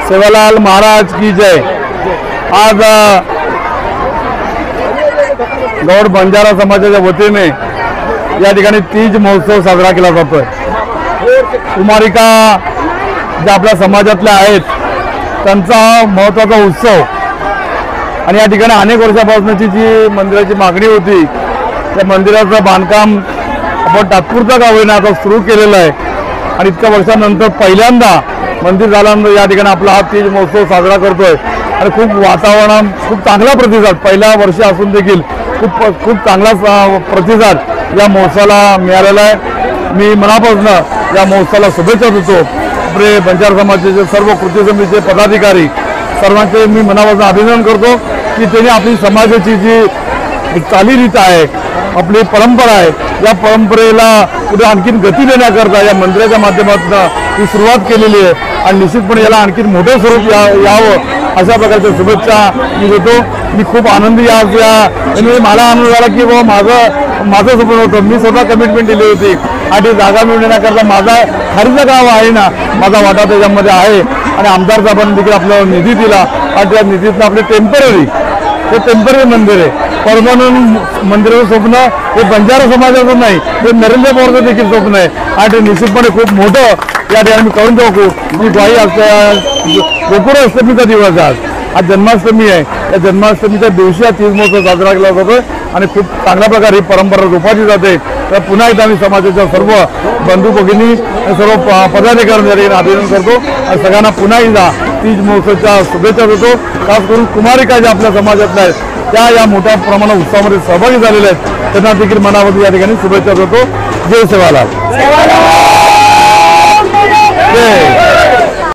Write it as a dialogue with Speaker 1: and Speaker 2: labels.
Speaker 1: सेवालाल महाराज की जय। आज गौड बंजारा समाजाच्या वतीने या ठिकाणी तीज महोत्सव साजरा केला जातोय। कुमारिका ज्या आपल्या समाजातल्या आहेत त्यांचा महत्त्वाचा उत्सव आणि या ठिकाणी अनेक वर्षापासूनची जी मंदिराची मागणी होती त्या मंदिराचं बांधकाम आपण तात्पुरता का होईना आता सुरू केलेलं आहे आणि इतक्या वर्षानंतर पहिल्यांदा मंदिर झाल्यानंतर या ठिकाणी आपला हा तीज महोत्सव साजरा करतोय आणि खूप वातावरण खूप चांगला प्रतिसाद पहिल्या वर्षी असून देखील खूप चांगला प्रतिसाद या महोत्सवाला मिळालेला आहे। मी मनापासून या महोत्सवाला शुभेच्छा देतो। आपले बंजारा समाजाचे सर्व कृती समितीचे पदाधिकारी सर्वांचे मी मनापासून अभिनंदन करतो की त्यांनी आपली समाजाची जी चालीरीत आहे आपली परंपरा आहे या परंपरेला पुढे आणखीन गती देण्याकरता या मंदिराच्या माध्यमातून ही सुरुवात केलेली आहे आणि निश्चितपणे याला आणखीन मोठे स्वरूप यावं अशा प्रकारच्या शुभेच्छा मी देतो। मी खूप आनंदी या मला आनंद झाला की माझं स्वप्न होतं मी स्वतः कमिटमेंट दिली होती आणि जागा मिळवण्याकरता माझा खारीचं गाव आहे ना माझा वाटा त्याच्यामध्ये आहे आणि आमदार साहेबांनी देखील आपल्याला निधी दिला आणि त्या निधीतनं आपले टेम्पररी मंदिर आहे। परमनंट मंदिराचं स्वप्न हे बंजारा समाजाचं नाही हे नरेंद्र पवारचं देखील स्वप्न आहे आणि ते निश्चितपणे खूप मोठं या ठिकाणी करून टाकू। मी ग्वाही गोकुळ अष्टमीचा दिवस आज जन्माष्टमी आहे। या जन्माष्टमीच्या दिवशी हा तीज महोत्सव साजरा केला जातोय आणि खूप चांगल्या प्रकारे ही परंपरा जोपासली जाते। तर पुन्हा एकदा मी समाजाच्या सर्व बंधू भगिनी आणि सर्व पदाधिकाऱ्यांसाठी अभिनंदन करतो आणि सगळ्यांना पुन्हा एकदा तीज महोत्सवाच्या शुभेच्छा देतो। खास करून कुमारिका ज्या आपल्या समाजातल्या आहेत त्या या मोठ्या प्रमाणात उत्सवामध्ये सहभागी झालेल्या आहेत त्यांना देखील मनामध्ये या ठिकाणी शुभेच्छा देतो। जय सेवालाल।